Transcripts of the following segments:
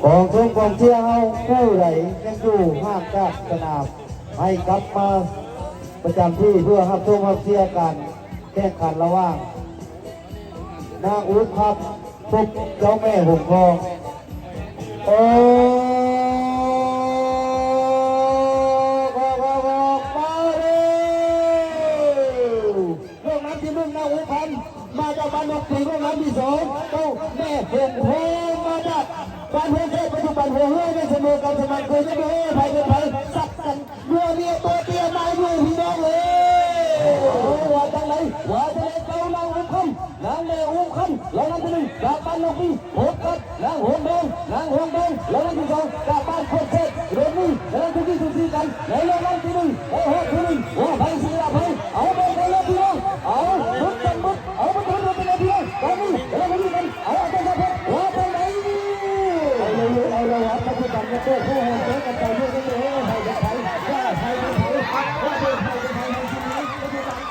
กองทุนกองเชียร์เอาผู้ใดยังอยู่ห่างจากสนามให้กลับมาประจำที่เพื่อรับชมรับเชียร์กันแข่งขันระหว่างนางอู๊ดครับพบเจ้าแม่หงทองโอ้มาจากบ้านนกตีร่วมน้ำที่สองเจ้าแม่หงทองมาจากบ้านเพื่อนเทพปัจจุบันหัวเฮ้ยไม่เสมอกันสมัยเคยจะดูไผ่เป็นไผ่สักกันเมื่อเมียตัวเตี้ยมาอยู่พี่น้องเลยว่าจังไหนว่าจะได้เจ้านางอุ้มคำนางแม่อุ้มคำแล้วนั่นที่หนึ่งจากบ้านนกตีพบกับนางหงแดงแล้วนั่นที่สองจากบ้านโคตรเทพเรื่องนี้แล้วนั่นที่สี่กันในเรื่องนั้นที่หนึ่งโอ้โหที่หนึ่งว่าไผ่ศิลาไผ่เอาไปเลยพี่น้องเอาบุกกันบุกเอาไปทำอะไรกันพี่น้องตอนนี้แล้วก็ดูกันเอาไปกันว่าจังไหนเอาเลยครับปัจจุบันก็เกิดผู้หงเกิดกันไปเรื่อยๆไผ่จะไผ่ว่าไผ่จะไผ่ว่าไผ่จะไผ่ที่นี้ปัจจุบัน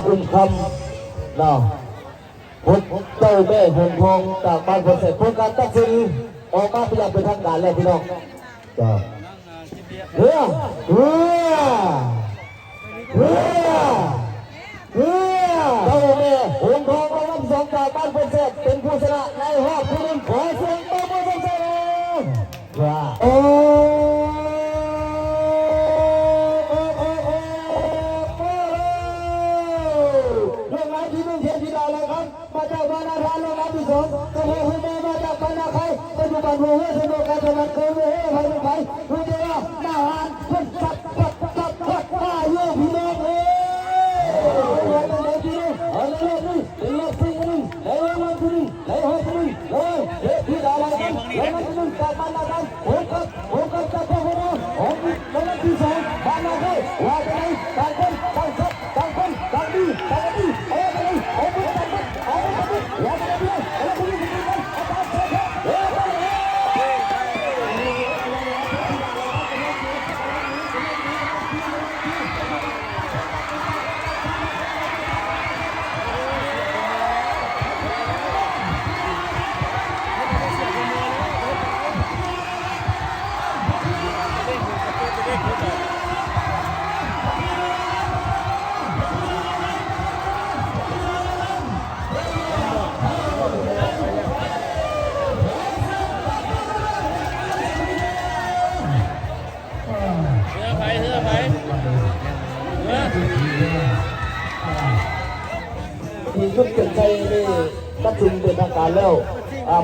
อุ้มคำเนาะพุทธเจ้าแม่หงทองจากบ้านคนเสร็จผลการตัดสินออกมาพยายามเป็นทางการแล้วพี่น้องจ้าเฮ้ยเจ้าแม่หงทองรางวัลสองจากบ้านคนเสร็จเป็นผู้ชนะในรอบที่หนึ่งขอเสียงตบมือส่งเสียงโอ้มาจากบ้านนาทานลงน้ำที่สองตัวเฮ้ยมาจากบ้านนาไข่ปัจจุบันหัวเฮ้ยสนุกการสมัครเคยเฮ้ยใครเป็นใครรู้ดีว่าหน้าหานเพิ่งปัดมาอยู่พี่น้องเฮ้ยวันนี้พี่น้องเอาเลยนี่เป็นรอบที่หนึ่งในวันที่หนึ่งในห้องที่หนึ่งเลยเฮ้ยพี่ดาวอะไรกันในวันที่หนึ่งจากบ้านนาทานโอ้กับจากพ่อหัวโอ้ในวันที่สองบ้านนาไข่ว่าจะไหนต่างคนต่างดีเอ้ยโอ้บุญต่างคนว่าจะได้แล้วคุณยิ่งดีกันอาจารย์เชิญทีมชุดเก่งใจนี่ตัดสินเป็นทางการแล้ว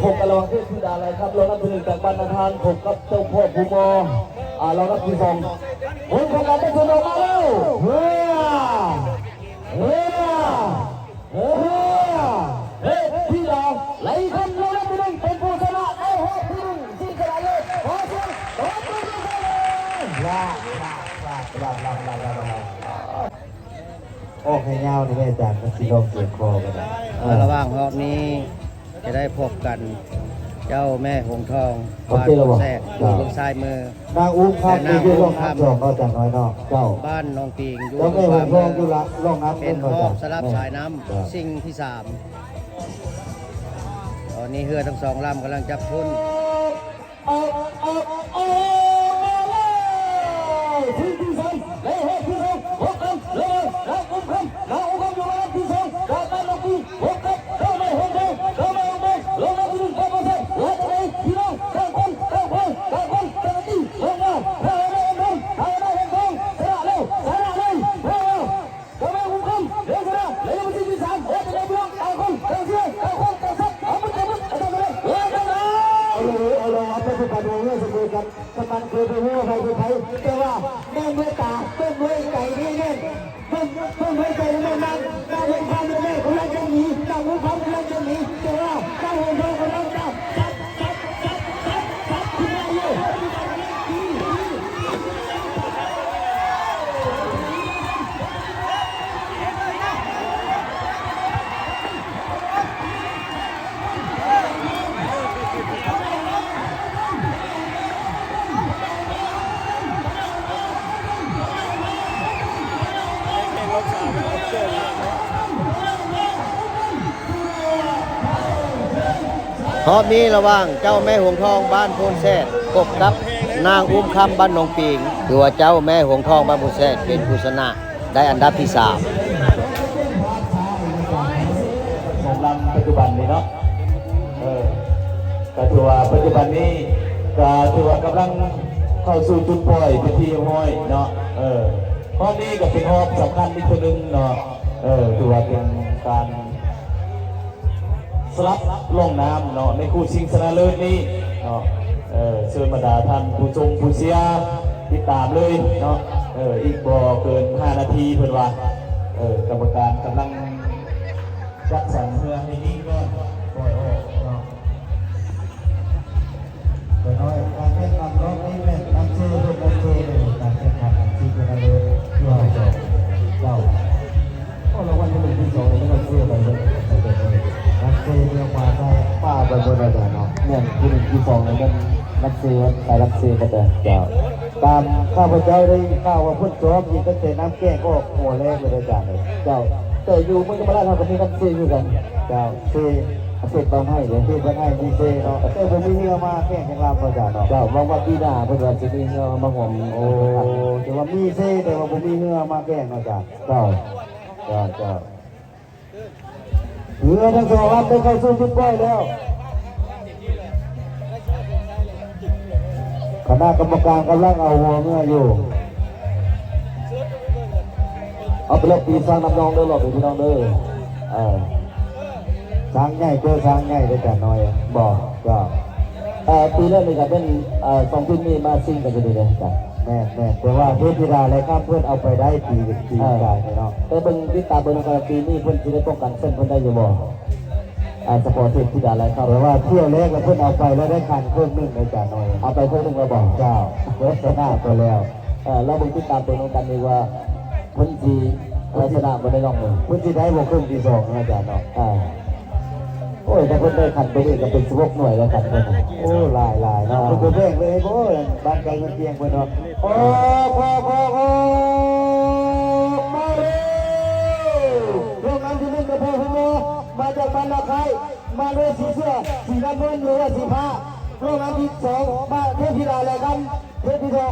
ผมกำลังที่พิดาอะไรครับเรานับถือจากบรรณาทานผมกับเจ้าพ่อภูมอเรานับถือของผมกำลังได้ชนะมาแล้วเฮ้ยพี่ดาวไหลคำเรานับถือเป็นผู้ชนะไอ้หัวพี่นุ่งที่กระไรเลยขอเชิญขอเชิญลาโอเคเงาที่แม่จากสีลงเสียงคอกันนะระหว่างรอบนี้จะได้พบกันเจ้าแม่หงทองบ้านแทรกอยู่ตรงซ้ายมือนางอุ้มครับนี่คือร่องน้ำสองก็จากน้อยนอกเจ้าบ้านน้องปิงอยู่ ตรงขวามือร่องน้ำเป็นห้องสลับสายน้ำสิ่งที่3ตอนนี้เรือทั้ง2ลำกำลังจับทุ่นมันเคยไปหัวใครไปใครแต่ว่าแม่เมื่อตาเมื่อด้วยไก่นี่เนี่ยเมื่อไก่เมื่อนั้นนางเห็นความแม่กำลังจะหนีนางรู้ความกำลังจะหนีแต่ว่า รอบนี้ระหว่างเจ้าแม่หงทองบ้านโพนแซดพบกับนางอุ้มคำบ้านหนองปิงคือว่าเจ้าแม่หงทองบ้านโพนแซดเป็นผู้ชนะได้อันดับที่ 3 สำหรับปัจจุบันนี้เนาะก็ถือว่าปัจจุบันนี้ก็ถือว่ากำลังเข้าสู่จุดปล่อยเป็นที่ห้อยเนาะห้องนี้ก็เป็นห้องสำคัญอีกตัวหนึ่งเนาะถือว่าเป็นการสลับลงน้ำเนาะในคู่ชิงชนะเลิศนี้เนาะเชิญบรรดาท่านผู้ชมผู้เชียร์ติดตามเลยเนาะอีกบ่เกิน5 นาทีเพื่อนว่ากรรมการกำลังจัดสรรเพื่อให้นี้ก็ปล่อยออกเนาะแต่น้อยการแข่งขันรอบนี้เนี่ยนักเชียร์เป็นนักเชียร์เลยการแข่งขันชิงชนะเลิศที่เราเจ้าก็รางวัลที่1ที่2เลยนักเชียร์ไปเลยนักเชียร์เรียกว่าได้ป้าไปบนระดับเนาะเนี่ยที่1ที่2เลยมันนักเชียร์ไปนักเชียร์กันเลยเจ้าตามข้าพเจ้าได้ข่าวว่าพุ่นจอบยิงตั้งแต่น้ำแก้งก็หัวแรกเลยอาจารย์เลยเจ้าแต่อยู่เมื่อมาแล้วเราก็มีนักเชียร์อยู่กันเจ้าเชียร์เสร็จบางให้เดี๋ยวที่บางให้มีเซเนาะแต่ผมมีเงือมาแข่งกันลำประจานเนาะเจ้าบางวันพี่หน้าเพื่อนจะมีเงือมาหอมโอ้แต่ว่ามีเซแต่ว่าผมมีเงือมาแข่งอาจารย์เจ้าเงือทั้งสองลำได้เข้าสู่จุดปล่อยแล้วคณะกรรมการกำลังเอาหัวเงืออยู่เอาไปเล่นปีสร้างน้ำนองเด้อหรอกพี่น้องเด้อช้างใหญ่เจอช้างใหญ่ด้วยกันน้อยบอกก็ปีแรกเลยกันเป็น2 ปีนี้มาซิ่งกันจะดีเลยจ้ะแม่แต่ว่าเทพธิดาอะไรครับเพื่อนเอาไปได้ปีได้เนาะแต่เป็นวิตาเบอร์นปีนี้เพื่อนจะได้ป้องกันเส้นเพื่อนได้อยู่บ่สปอร์ตเทพธิดาอะไรครับแต่ว่าเที่ยวแรกเพื่อนเอาไปแล้วได้คันเพิ่ม1ในจ่าน้อยเอาไปเพิ่ม1เราบอกเจ้าเพื่อนชนะไปแล้วเราเป็นวิตาเบอร์นกันดีว่าเพื่อนจีชนะมาได้ลองเลยเพื่อนจีได้บวกครึ่งที่2นะจ่าเนาะโอ้ยถ้าเพิ่นได้ขันไปนี่ก็เป็น16 หน่วยแล้วขันเพิ่นโอ้ลายเนาะเพิ่นแบ่งเลยโอ้ยบ้านไกลเงินเตียงเพิ่นเนาะโอ้พอมาเลยโรงงานที่1กับพ่อคุณหมอมาจากบ้านนาคายมาด้วยสีเสื้อสีน้ำเงินหรือว่าสีผ้าโรงงานที่2มาเทพธิดาอะไรกันเทพธิดา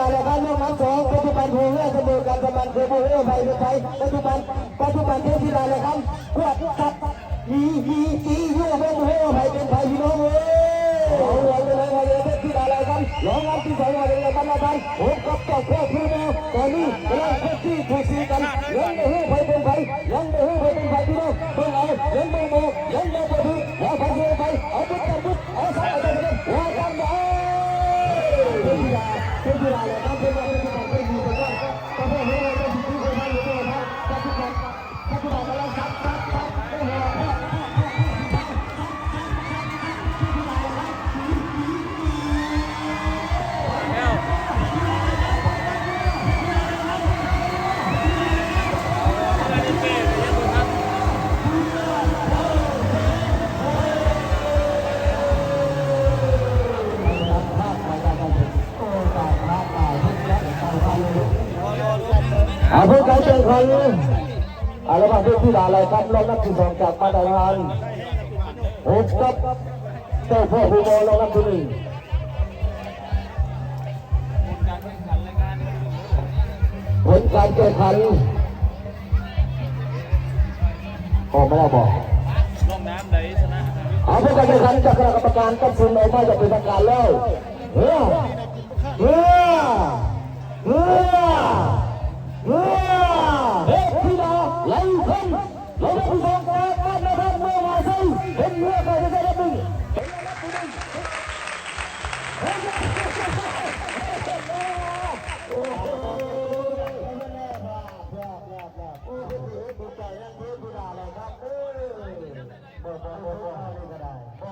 อะไรกันโรงงาน2ปัจจุบันโหเรื่องเสมอกันประมาณเคยโหเรื่องไปปัจจุบันเทพธิดาอะไรกันขวดจับมีอยู่เป็นหัวไปเป็นไผ่พี่น้องเอ้ยเราเลยที่อะไรกันร้องอันที่2มาเลยกันละกันโอ้กับเจ้าพ่อพี่น้องตอนนี้กำลังคุกกี้ถูกซีกันยังไม่หูไปเป็นไผ่ยังไม่หูไปเป็นไผ่พี่น้องเพิ่งเอายังไม่โมยังไม่ไปถึงว่าไปไปเอาปุ๊บเอาสักอะไรกันว่ากันไปเป็นกีฬาเลยครับเป็นกีฬาเป็นกีฬาก็พวกนี้เราจะที่คนมาอยู่ด้วยนะปัจจุบันกำลังซับเพื่อการแข่งขันระหว่างเพื่อนที่ด่าอะไรครับรอบนัดที่2จากมาตรฐานโอ้กับเจ้าพ่อผู้บอลรอบนัดที่1ผลการแข่งขันออกไม่ได้บอกลงน้ำไหนชนะเพื่อการแข่งขันจากคณะกรรมการตัดสินออกมาจากเป็นทางการแล้วเฮ้พี่ดาไหลขึ้นเราได้ผู้ชมกันบ้านนะครับเมื่อมาซิเป็นเมื่อใครจะ